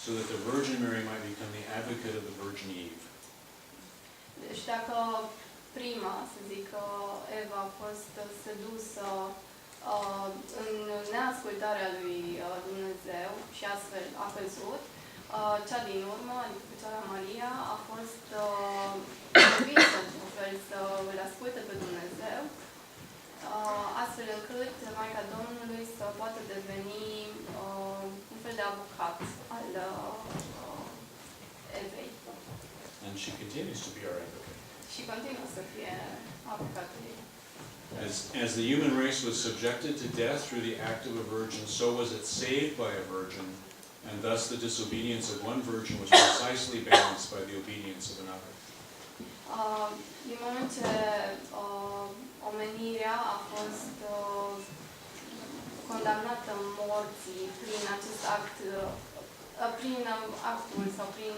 so that the Virgin Mary might become the advocate of the Virgin Eve. Deci dacă prima, să zic, Eva a fost sedusă în neascultarea lui Dumnezeu și astfel a căzut, cea din urmă, adică Fecioara Maria, a fost convinsă într-un fel să îl asculte pe Dumnezeu, astfel încât Maica Domnului să poată deveni un fel de avocat al Evei. And she continues to be our advocate. Și continuă să fie avocatul ei. As the human race was subjected to death through the act of a virgin, so was it saved by a virgin, and thus the disobedience of one virgin was precisely balanced by the obedience of another. Din moment ce omenirea a fost condamnată morții prin acest act, prin actul sau prin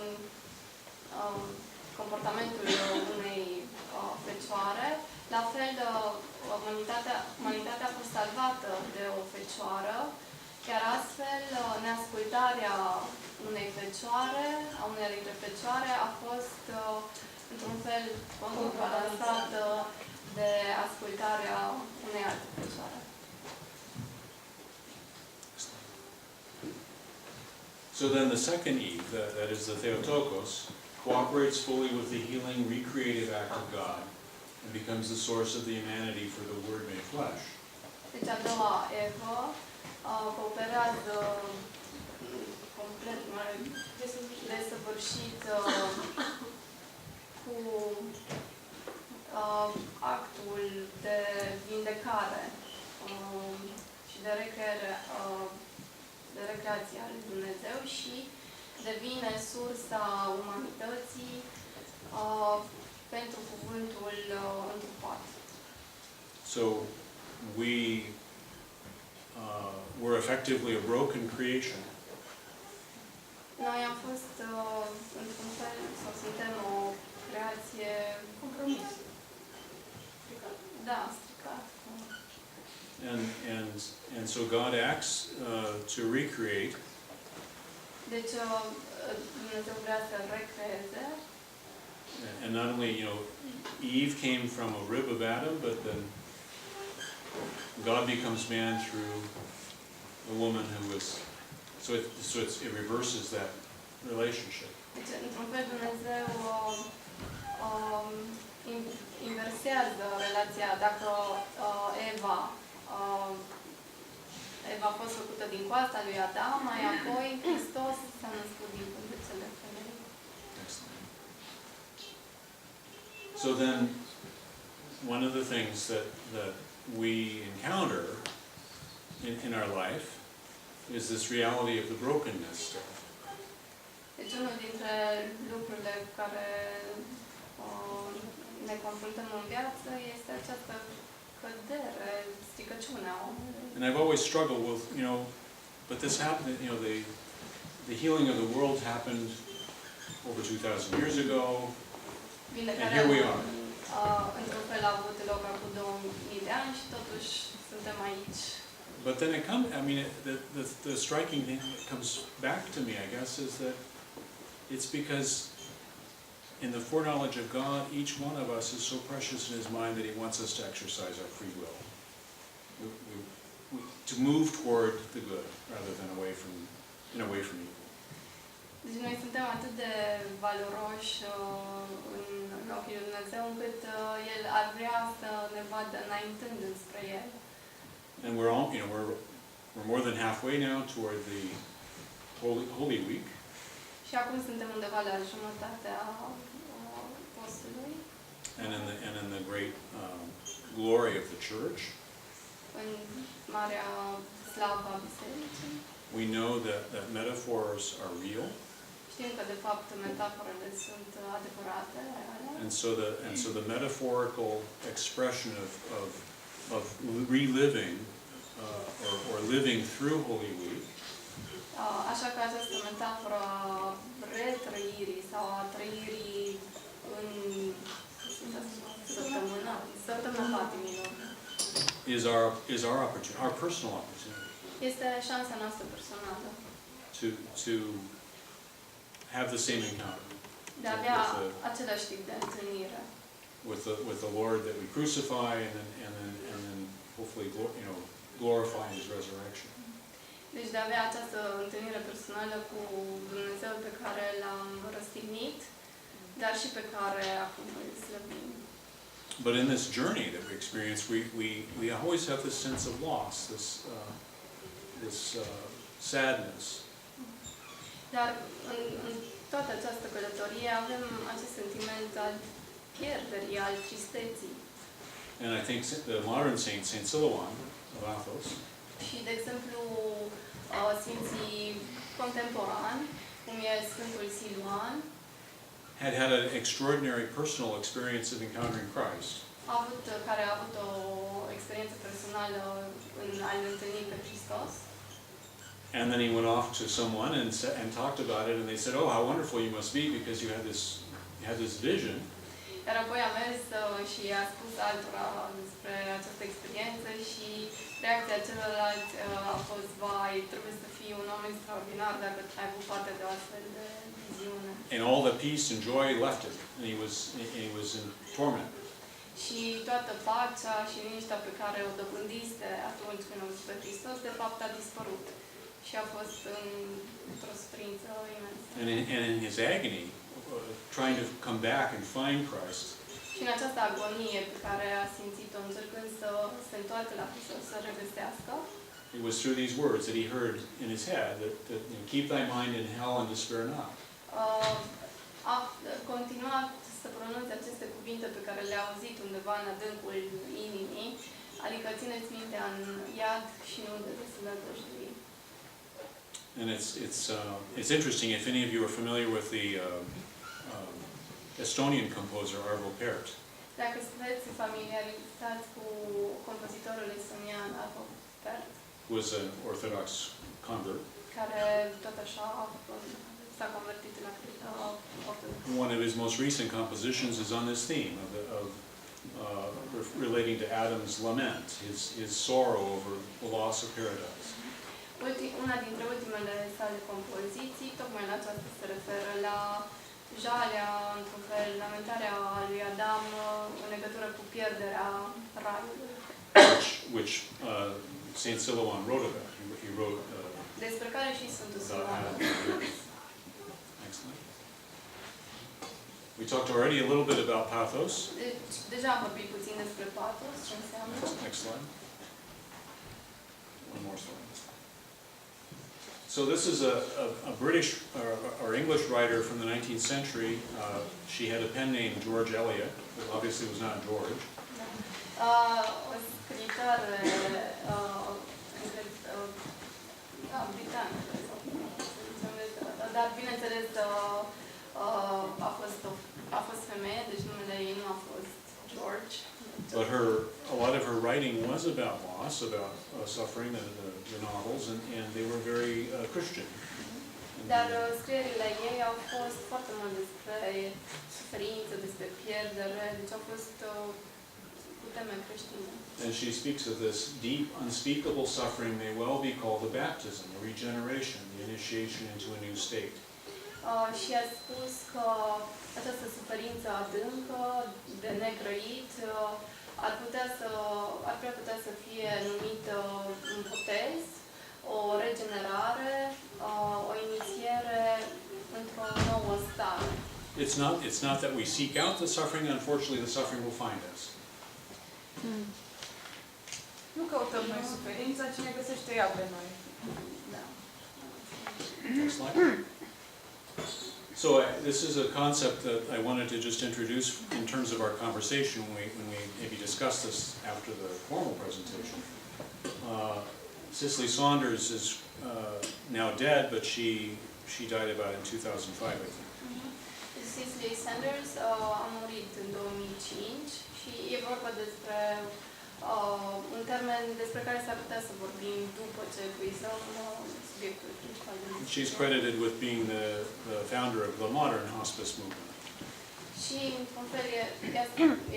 comportamentul unei fecioare, la fel umanitatea a fost salvată de o fecioară, iar astfel neascultarea unei fecioare, a unei dintre fecioare, a fost într-un fel contrabalansată de ascultarea unei alte fecioare. So then the second Eve, that is the Theotokos, cooperates fully with the healing, recreative act of God and becomes the source of the humanity for the Word made flesh. Deci a doua Evă cooperează complet desăvârșit cu actul de vindecare și de recreație a lui Dumnezeu și devine sursa umanității pentru cuvântul întrupat. So we're effectively a broken creation. Noi am fost într-un fel, sau suntem o creație compromis. Da, stricat. And so God acts to recreate. Deci Dumnezeu vrea să recreeze. And not only, Eve came from a rib of Adam, but then God becomes man through a woman who was. So it reverses that relationship. Deci, într-un fel, Dumnezeu inversează relația. Dacă Eva a fost făcută din coasta lui Adam, mai apoi Hristos s-a născut din pântecele femeii. So then, one of the things that we encounter in our life is this reality of the brokenness stuff. Deci unul dintre lucrurile cu care ne confruntăm în viață este această cădere, stricăciunea omului. And I've always struggled with, but this happened, the healing of the world happened over 2,000 years ago, and here we are. Într-un fel a avut loc acum 2000 de ani și totuși suntem aici. But then it comes, the striking thing that comes back to me, I guess, is that it's because in the foreknowledge of God, each one of us is so precious in His mind that He wants us to exercise our free will. To move toward the good rather than away from evil. Deci noi suntem atât de valoroși în ochii lui Dumnezeu încât El ar vrea să ne vadă înaintând înspre El. And we're all, we're more than halfway now toward the Holy Week. Și acum suntem undeva la jumătatea postului. And in the great glory of the church. În marea slavă a bisericii. We know that metaphors are real. Știm că de fapt metaforele sunt adevărate, reale. And so the metaphorical expression of reliving or living through Holy Week. Așa că această metaforă a retrăirii sau a trăirii în săptămâna patimilor. Is our opportunity, our personal opportunity. Este șansa noastră personală. To have the same encounter. De a avea același tip de întâlnire. With the Lord that we crucify, and then hopefully glorify His resurrection. Deci de a avea această întâlnire personală cu Dumnezeu pe care l-am răstignit, dar și pe care acum îl slăvim. But in this journey that we experience, we always have this sense of loss, this sadness. Dar în toată această călătorie avem acest sentiment al pierderii, al tristeții. And I think the modern saint, Saint Silouan of Athos, Și, de exemplu, sfinții contemporani, cum e Sfântul Siluan, had an extraordinary personal experience of encountering Christ. care a avut o experiență personală în a-L întâlni pe Hristos. And then he went off to someone and talked about it, and they said, "Oh, how wonderful you must be because you had this vision." Iar apoi a mers și a spus altora despre această experiență și reacția celorlalți a fost: vai, trebuie să fii un om extraordinar dacă ai avut parte de o astfel de viziune. And all the peace and joy left him, and he was in torment. Și toată pacea și liniștea pe care o dobândise atunci când a văzut pe Hristos, de fapt a dispărut. Și a fost într-o suferință imensă. And in his agony, trying to come back and find Christ. Și în această agonie pe care a simțit-o, încercând să se întoarcă la Hristos, să regăsească, it was through these words that he heard in his head that keep thy mind in hell and despair not. A continuat să pronunțe aceste cuvinte pe care le-a auzit undeva în adâncul inimii, adică țineți mintea în iad și nu de desnădăjdui. And it's interesting, if any of you are familiar with the Estonian composer Arvo Pärt. Dacă sunteți familiarizați cu compozitorul estonian Arvo Pärt, who was an Orthodox convert. Care tot așa s-a convertit în ortodox. One of his most recent compositions is on this theme relating to Adam's lament, his sorrow over the loss of paradise. Una dintre ultimele sale compoziții, tocmai la aceasta se referă la jalea, într-un fel, lamentarea lui Adam în legătură cu pierderea raiului. Which Saint Silouan wrote about. He wrote despre care și Sfântul Silouan. Excellent. We talked already a little bit about pathos. Deci, deja am vorbit puțin despre pathos, ce înseamnă. Next slide. One more slide. So this is a British or English writer from the 19th century. She had a pen name George Eliot, but obviously was not George. O scriitoare britanică, dar bineînțeles a fost femeie, deci numele ei nu a fost George. But a lot of her writing was about loss, about suffering, the novels, and they were very Christian. Dar scrierile ei au fost foarte mult despre suferință, despre pierdere, deci au fost cu teme creștine. And she speaks of this deep, unspeakable suffering may well be called the baptism, the regeneration, the initiation into a new state. Și a spus că această suferință adâncă, de negrăit, ar putea să fie numită un botez, o regenerare, o inițiere într-o nouă stare. It's not that we seek out the suffering, unfortunately the suffering will find us. Nu căutăm noi suferința, cine găsește ea pe noi. Da. Next slide. So this is a concept that I wanted to just introduce in terms of our conversation when we maybe discuss this after the formal presentation. Cicely Saunders is now dead, but she died about in 2005, I think. Cicely Saunders a murit în 2005 și e vorba despre un termen despre care s-ar putea să vorbim după ce epuizăm subiectul principal. She's credited with being the founder of the modern hospice movement. Și, într-un fel,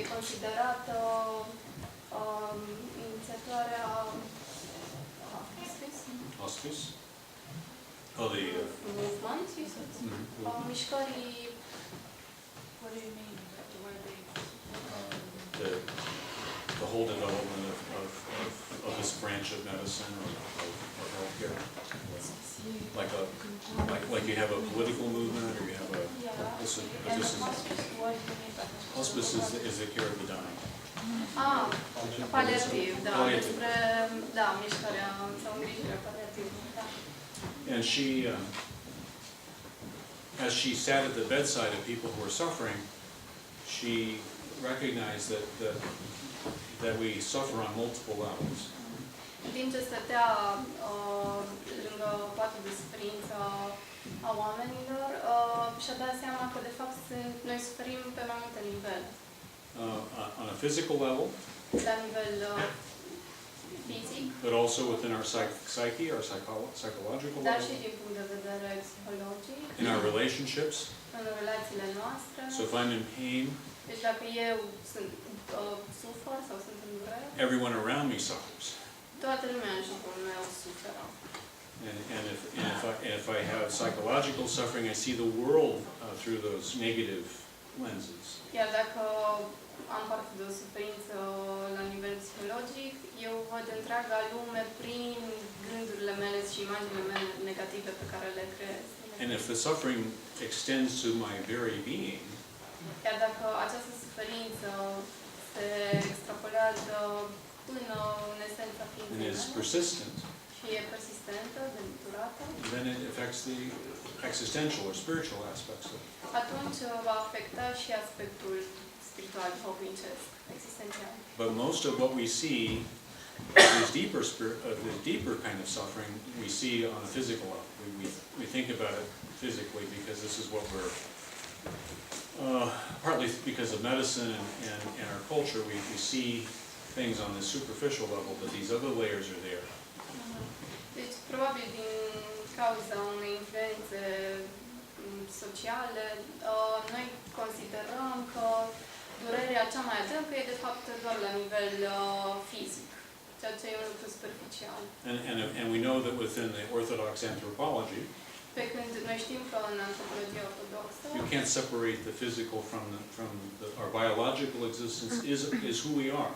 e considerată inițiatoarea Hospice? Oh, the movement, you said? Mm-hmm. Mișcării, What do you mean? The way they... The whole development of this branch of medicine or of healthcare. Like you have a political movement or you have a, this is, And the hospice, what do you mean by hospice is the care of the dying. paleativ, da, Paleativ. despre, da, mișcarea sau îngrijirea paleativă, da. And she, as she sat at the bedside of people who were suffering, she recognized that we suffer on multiple levels. În timp ce stătea lângă patul de suferință a oamenilor, și-a dat seama că de fapt noi suferim pe mai multe nivele. On a physical level, La nivel fizic, but also within our psyche, our psychological dar și level, din punct de vedere psihologic, in our relationships. în relațiile noastre. So if I'm in pain, Deci dacă eu sufăr sau sunt în durere, everyone around me suffers. toată lumea în jurul meu suferă. And if I have psychological suffering, I see the world through those negative lenses. Iar dacă am parte de o suferință la nivel psihologic, eu văd întreaga lume prin gândurile mele și imaginile mele negative pe care le creez. And if the suffering extends to my very being, Iar dacă această suferință se extrapolează până în esența and ființei is mele persistent, și e persistentă, de durată, then it affects the existential or spiritual aspects of it. atunci va afecta și aspectul spiritual, duhovnicesc, existențial. But most of what we see, this deeper kind of suffering, we see on a physical level. We think about it physically because this is what we're, partly because of medicine and our culture, we see things on this superficial level, but these other layers are there. Deci, probabil din cauza unei influențe sociale, noi considerăm că durerea cea mai adâncă e de fapt doar la nivel fizic, ceea ce e un lucru superficial. And we know that within the Orthodox anthropology, Pe când noi știm că în antropologia ortodoxă, you can't separate the physical from our biological existence is who we are.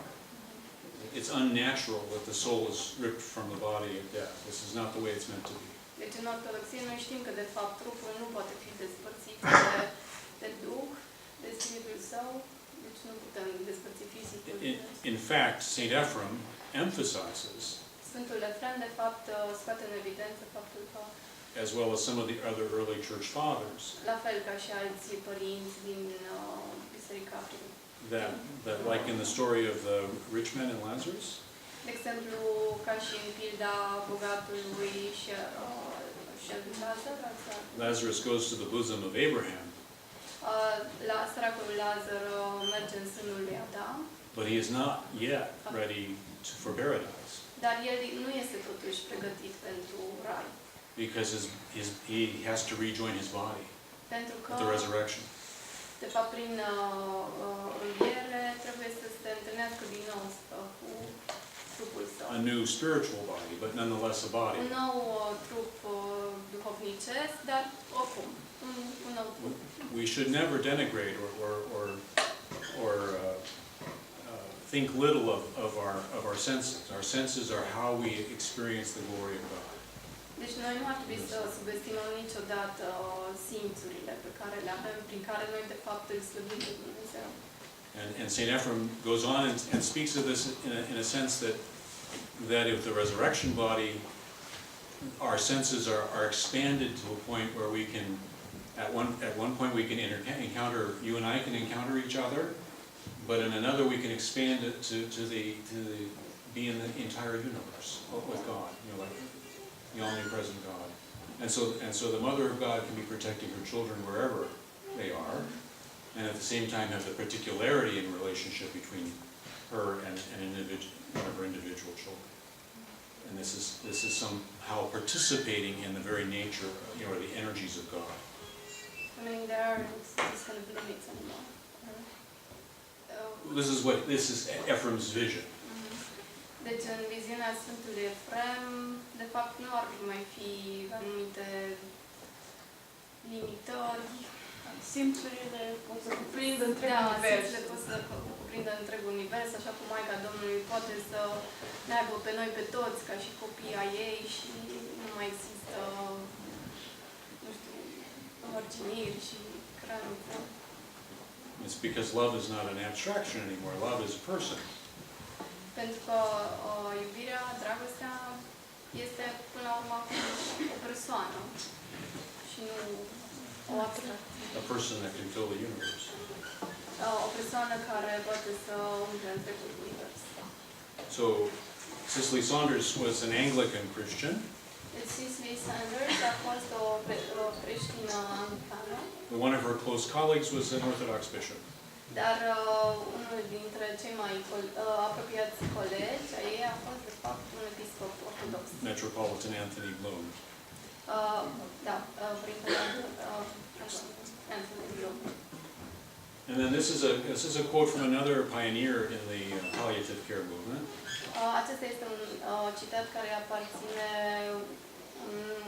It's unnatural that the soul is ripped from the body at death. This is not the way it's meant to be. deci în ortodoxie noi știm că de fapt trupul nu poate fi despărțit de duh, de spiritul său, deci nu putem despărți fizicul. In fact, Saint Ephrem emphasizes, Sfântul Efrem de fapt scoate în evidență faptul că, as well as some of the other early church fathers, la fel ca și alții părinți din Biserica Primă, that like in the story of the rich man and Lazarus, de exemplu, ca și în pilda bogatului și lui Lazar, Lazarus goes to the bosom of Abraham, la săracul Lazar merge în sânul lui Adam, but he is not yet ready for paradise dar el nu este totuși pregătit pentru rai, because he has to rejoin his body pentru că, at the resurrection. de fapt, prin înviere trebuie să se întâlnească din nou cu trupul său. A new spiritual body, but nonetheless a body. Un nou trup duhovnicesc, dar oricum, un nou trup. We should never denigrate or think little of our senses. Our senses are how we experience the glory of God. Deci noi nu ar trebui să subestimăm niciodată simțurile pe care le avem, prin care noi de fapt îl slăbim pe Dumnezeu. And Saint Ephrem goes on and speaks of this in a sense that if the resurrection body, our senses are expanded to a point where we can, at one point we can encounter, you and I can encounter each other, but in another we can expand it to be in the entire universe with God, you know, like the omnipresent God. And so the Mother of God can be protecting her children wherever they are, and at the same time have the particularity in relationship between her and one of her individual children. And this is somehow participating in the very nature, you know, or the energies of God. I mean, there are these kind of limits anymore. This is Ephrem's vision. Deci, în viziunea Sfântului Efrem, de fapt, nu ar mai fi anumite limitări. Simțurile pot să cuprindă întreg Da, univers. simțurile pot să cuprindă întreg univers, așa cum Maica Domnului poate să ne aibă pe noi pe toți ca și copii ai ei și nu mai există, nu știu, mărginiri și granițe. It's because love is not an abstraction anymore. Love is a person. Pentru că iubirea, dragostea este până la urmă o persoană și nu o abstracție. A person that can fill the universe. O persoană care poate să umple întregul univers. So, Cicely Saunders was an Anglican Christian. Deci Cicely Saunders a fost o creștină anglicană, One of her close colleagues was an Orthodox bishop. dar unul dintre cei mai apropiați colegi ai ei a fost, de fapt, un episcop ortodox. Metropolitan Anthony Bloom. Da, părintele Anthony Bloom. And then this is a quote from another pioneer in the palliative care movement. Acesta este un citat care aparține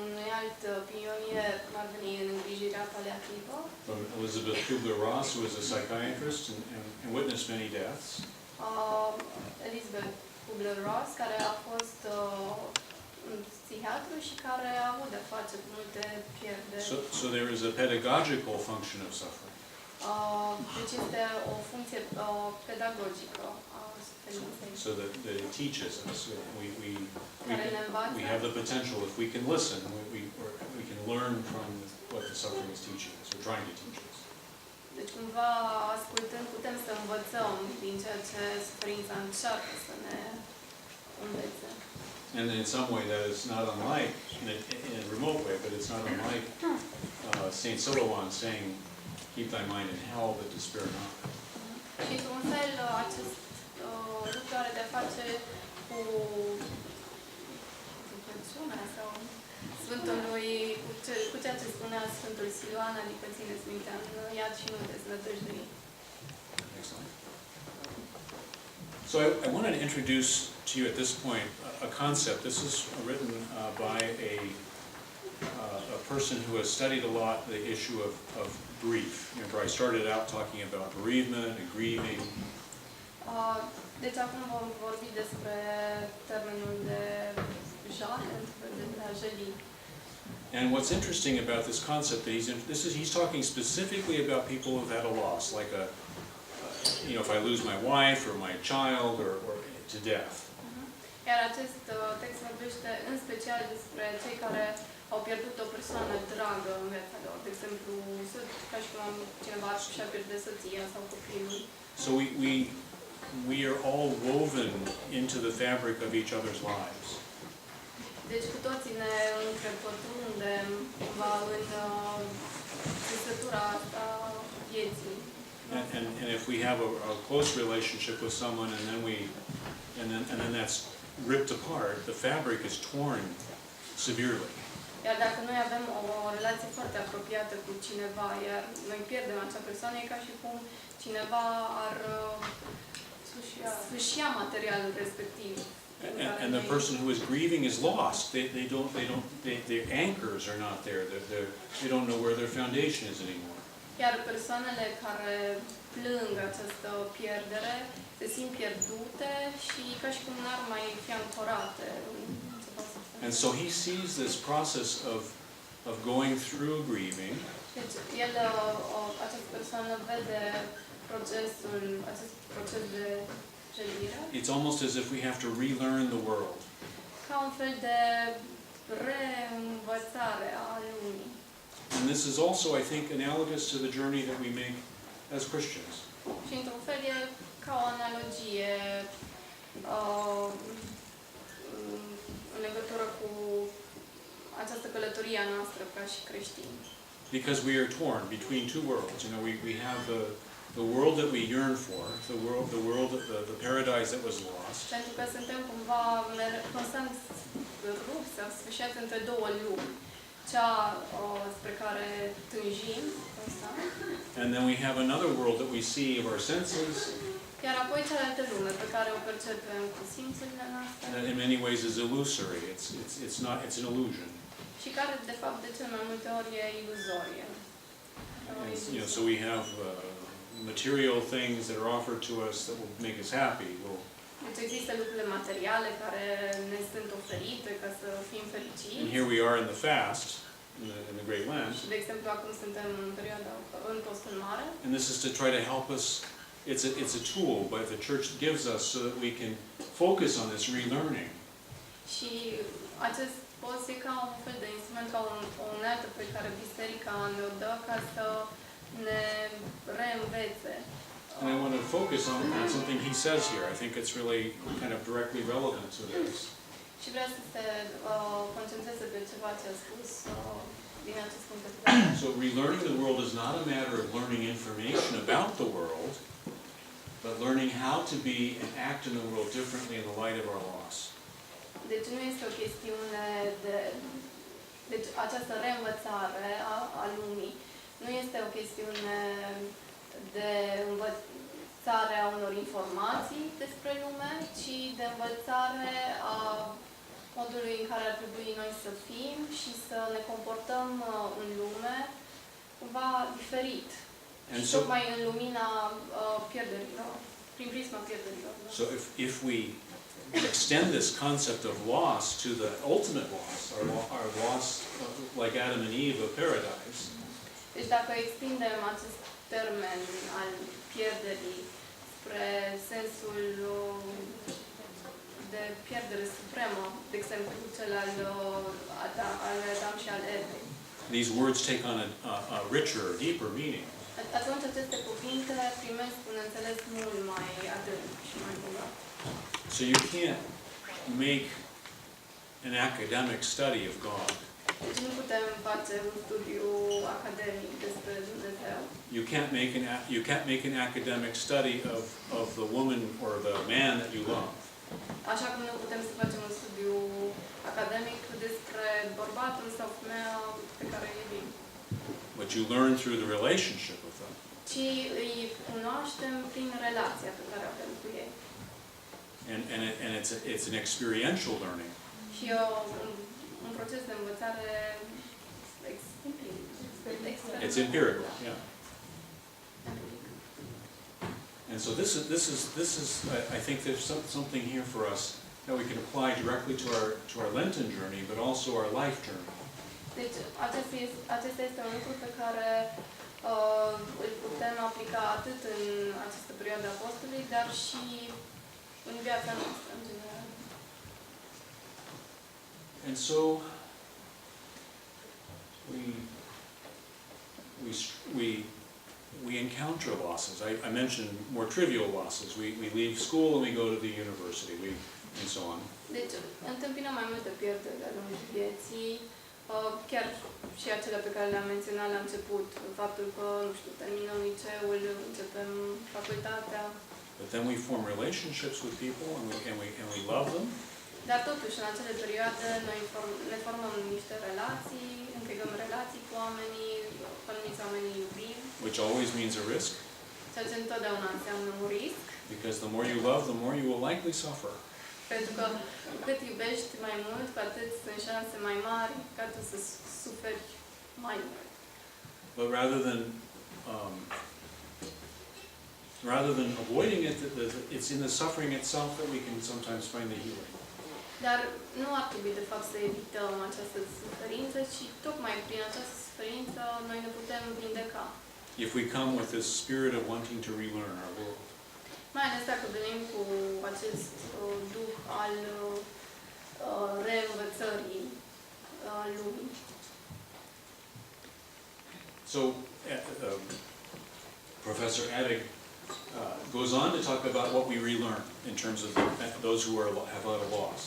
unui alt pionier, cum ar veni în îngrijirea paliativă. From Elizabeth Kubler-Ross, who was a psychiatrist and witnessed many deaths. Elizabeth Kubler-Ross, care a fost un psihiatru și care a avut de face cu multe pierderi. So there is a pedagogical function of suffering. Deci este o funcție pedagogică a suferinței. So that it teaches us. Care ne învață. We have the potential, if we can listen, we can learn from what the suffering is teaching us, or trying to teach us. Deci cumva ascultând putem să învățăm din ceea ce suferința încearcă să ne învețe. And in some way that is not unlike, in a remote way, but it's not unlike Saint Silouan saying, keep thy mind in hell, but despair not. Și într-un fel acest lucru are de-a face cu rugăciunea sau Sfântului, cu ceea ce spunea Sfântul Siluan, adică țineți mintea în iad și nu deznădăjdui. Excellent. So I wanted to introduce to you at this point a concept. This is written by a person who has studied a lot the issue of grief. Remember, I started out talking about bereavement and grieving. Deci acum vom vorbi despre termenul de jale, de a jăli. And what's interesting about this concept that he's talking specifically about people who've had a loss, like if I lose my wife or my child or to death. Iar acest text vorbește în special despre cei care au pierdut o persoană dragă în viața lor. De exemplu, ca și cum cineva și-a pierdut soția sau copilul. So we are all woven into the fabric of each other's lives. Deci cu toții ne întrepătrundem cumva în țesătura asta vieții. And if we have a close relationship with someone and then that's ripped apart, the fabric is torn severely. Iar dacă noi avem o relație foarte apropiată cu cineva, iar noi pierdem acea persoană, e ca și cum cineva ar sfâșia materialul respectiv. And the person who is grieving is lost. Their anchors are not there. They don't know where their foundation is anymore. Iar persoanele care plâng această pierdere se simt pierdute și ca și cum n-ar mai fi ancorate. And so he sees this process of going through grieving. Deci el, această persoană vede acest proces de jălire. It's almost as if we have to relearn the world. Ca un fel de reînvățare a lumii. And this is also, I think, analogous to the journey that we make as Christians. Și într-un fel e ca o analogie în legătură cu această călătorie a noastră ca și creștini. Because we are torn between two worlds. We have the world that we yearn for, the paradise that was lost. Pentru că suntem cumva constant rupți sau sfârșiați între două lumi. Cea spre care tânjim constant. And then we have another world that we see of our senses. Iar apoi cealaltă lume pe care o percepem cu simțurile noastre. That in many ways is illusory. It's an illusion. și care, de fapt, de cel mai multe ori e iluzorie. And, so we have material things that are offered to us that will make us happy. Deci există lucrurile materiale care ne sunt oferite ca să fim fericiți. And here we are in the fast, in the Great Lent. Și, de exemplu, acum suntem în perioada în postul mare. And this is to try to help us. It's a tool that the church gives us so that we can focus on this relearning. Și acest post e ca un fel de instrument, ca o unealtă pe care biserica ne-o dă ca să ne reînvețe. And I want to focus on something he says here. I think it's really kind of directly relevant to this. Și vreau să se concentreze pe ceva ce a spus din acest punct de vedere. So relearning the world is not a matter of learning information about the world, but learning how to be and act in the world differently in the light of our loss. Deci nu este o chestiune de... Deci această reînvățare a lumii nu este o chestiune de învățare a unor informații despre lume, ci de învățare a modului în care ar trebui noi să fim și să ne comportăm în lume cumva diferit. And Și tocmai în lumina pierderilor, prin prisma pierderilor. So if we extend this concept of loss to the ultimate loss, our loss, like Adam and Eve of paradise. Deci dacă extindem acest termen al pierderii spre sensul de pierdere supremă, de exemplu cel al Adam și al Evei. These words take on a richer, deeper meaning. Atunci aceste cuvinte primesc un înțeles mult mai adânc și mai bogat. So you can't make an academic study of God. Deci nu putem face un studiu academic despre Dumnezeu. You can't make an academic study of the woman or the man that you love. Așa cum nu putem să facem un studiu academic despre bărbatul sau femeia pe care îi iubim. But you learn through the relationship with them. Ci îi cunoaștem prin relația pe care o avem cu ei. And it's an experiential learning. Și un proces de învățare empiric. It's empirical, yeah. And so this is I think there's something here for us that we can apply directly to our Lenten journey, but also our life journey. Deci acesta este un lucru pe care îl putem aplica atât în această perioadă a postului, dar și în viața noastră în general. And so we encounter losses. I mentioned more trivial losses. We leave school and we go to the university, and so on. Deci întâmpinăm mai multe pierderi de-a lungul vieții, chiar și acelea pe care le-am menționat la început, faptul că, nu știu, terminăm liceul, începem facultatea. But then we form relationships with people and we love them. Dar totuși, în acele perioade, noi ne formăm niște relații, închegăm relații cu oamenii, cu anumiți oameni iubim. Which always means a risk. Ceea ce întotdeauna înseamnă un risc. Because the more you love, the more you will likely suffer. Pentru că cât iubești mai mult, cu atât sunt șanse mai mari ca tu să suferi mai mult. But rather than avoiding it, it's in the suffering itself that we can sometimes find the healing. Dar nu ar trebui, de fapt, să evităm această suferință, ci tocmai prin această suferință noi ne putem vindeca. If we come with this spirit of wanting to relearn our world. Mai ales dacă venim cu acest duh al reînvățării lumii. So, Professor Addig goes on to talk about what we relearn in terms of those who have had a loss.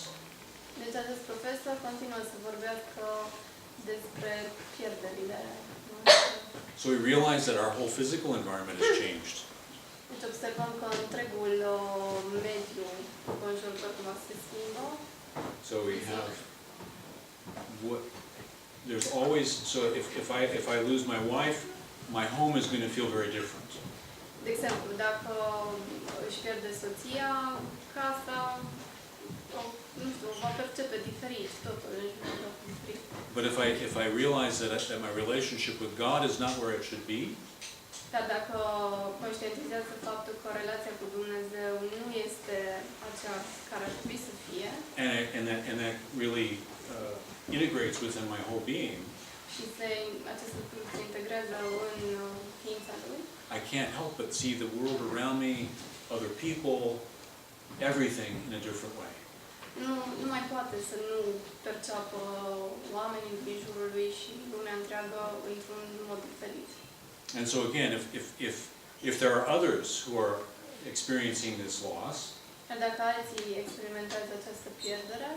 Deci acest profesor continuă să vorbească despre pierderile noastre. So we realize that our whole physical environment has changed. Deci observăm că întregul mediu înconjurător se schimbă. So we have there's always, so if I lose my wife, my home is going to feel very different. De exemplu, dacă își pierde soția, casa nu știu, va percepe diferit, totul își va percepe diferit. But if I realize that my relationship with God is not where it should be, Dar dacă conștientizează faptul că relația cu Dumnezeu nu este aceea care ar trebui să fie, and that really integrates within my whole being, și acest lucru se integrează în ființa lui, I can't help but see the world around me, other people, everything in a different way. nu mai poate să nu perceapă oamenii din jurul lui și lumea întreagă într-un mod diferit. And so again, if there are others who are experiencing this loss, Dar dacă alții experimentează această pierdere,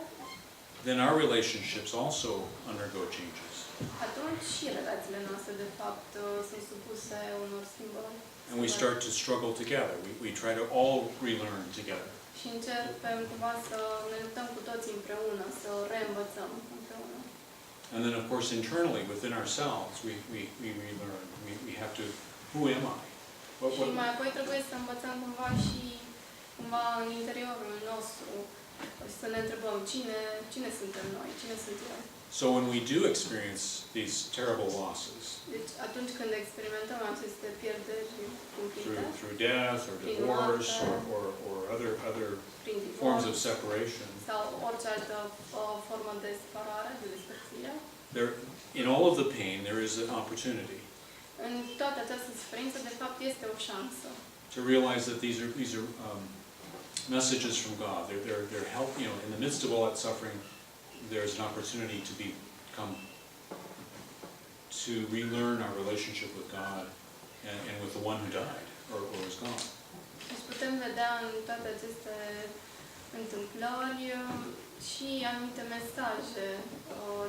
then our relationships also undergo changes. atunci și relațiile noastre, de fapt, sunt supuse unor schimbări. And we start to struggle together. We try to all relearn together. Și începem cumva să ne luptăm cu toți împreună, să reînvățăm împreună. And then, of course, internally, within ourselves, we relearn. We have to, who am I? Și mai apoi trebuie să învățăm cumva și cumva în interiorul nostru, să ne întrebăm cine suntem noi, cine sunt eu. So when we do experience these terrible losses, Deci atunci când experimentăm aceste pierderi cumplite, through death or divorce or other prin forms of divorț separation, sau orice altă formă de separare, de despărțire, in all of the pain, there is an opportunity în toată această suferință, de fapt, este o șansă. to realize that these are messages from God. They're help. You know, in the midst of all that suffering, there's an opportunity to relearn our relationship with God and with the one who died or is gone. Deci putem vedea în toate aceste întâmplări și anumite mesaje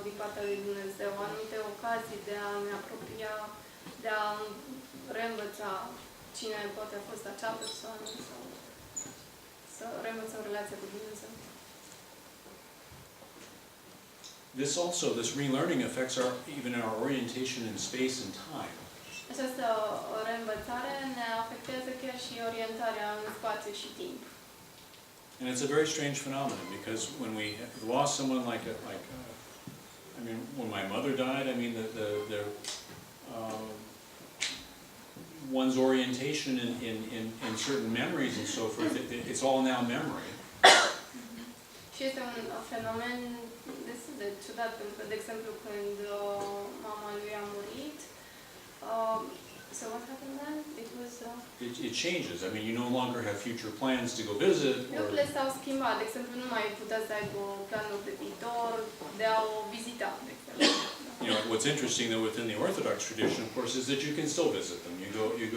din partea lui Dumnezeu, anumite ocazii de a ne apropia, de a reînvăța cine poate a fost acea persoană sau să reînvățăm relația cu Dumnezeu. This relearning affects even our orientation in space and time. Această reînvățare ne afectează chiar și orientarea în spațiu și timp. And it's a very strange phenomenon because when we lost someone I mean, when my mother died, I mean, one's orientation in certain memories and so forth, it's all now memory. Și este un fenomen destul de ciudat, pentru că, de exemplu, când mama lui a murit, so what happened then? It changes. I mean, you no longer have future plans to go visit. Lucrurile s-au schimbat. De exemplu, nu mai puteți să aibă planuri de viitor, de a o vizita, de exemplu. You know, what's interesting though within the Orthodox tradition, of course, is that you can still visit them. You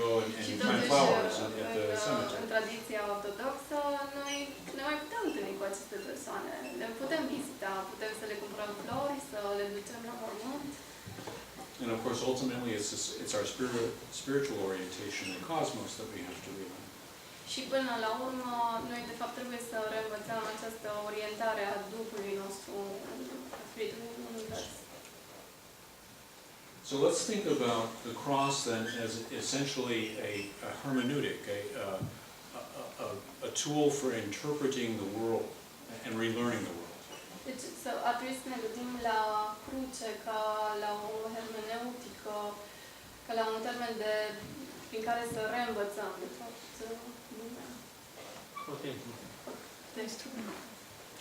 go and you plant flowers at the cemetery. În tradiția ortodoxă, noi ne mai putem întâlni cu aceste persoane. Le putem vizita, putem să le cumpărăm flori, să le ducem la mormânt. And of course, ultimately, it's our spiritual orientation, the cosmos, that we have to relearn. Și până la urmă, noi de fapt trebuie să reînvățăm această orientare a Duhului nostru, a Spiritului în univers. So let's think about the cross then as essentially a hermeneutic, a tool for interpreting the world and relearning the world. Deci ar trebui să ne gândim la cruce ca la o hermeneutică, ca la un termen prin care să reînvățăm, de fapt, lumea. Okay. De instrument.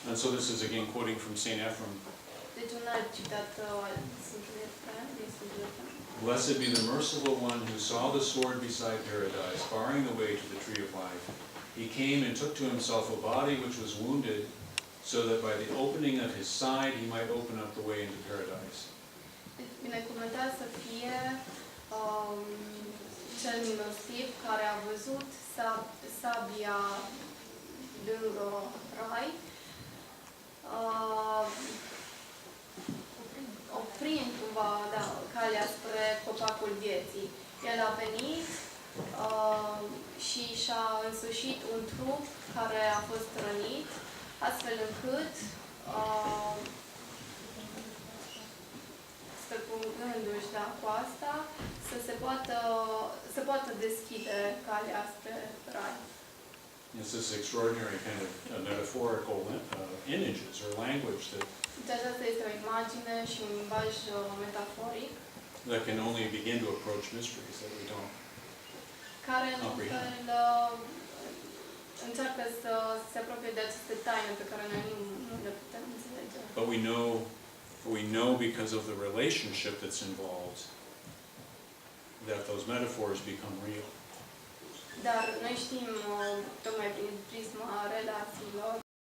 And so this is again quoting from St. Ephrem. Deci un alt citat al Sfântului Efrem, din Sfântul Efrem. Blessed be the merciful one who saw the sword beside paradise, barring the way to the tree of life. He came and took to himself a body which was wounded, so that by the opening of his side he might open up the way into paradise. Binecuvântat să fie cel milostiv care a văzut sabia lângă rai, oprind cumva calea spre copacul vieții. El a venit și și-a însușit un trup care a fost rănit, astfel încât, străpungându-și cu asta, să se poată deschide calea spre rai. It's this extraordinary kind of metaphorical images or language Deci aceasta este o imagine și un limbaj metaforic that can only begin to approach mysteries that we don't. care într-un fel încearcă să se apropie de aceste taine pe care noi nu le putem înțelege. But we know because of the relationship that's involved that those metaphors become real. Dar noi știm, tocmai prin prisma relațiilor,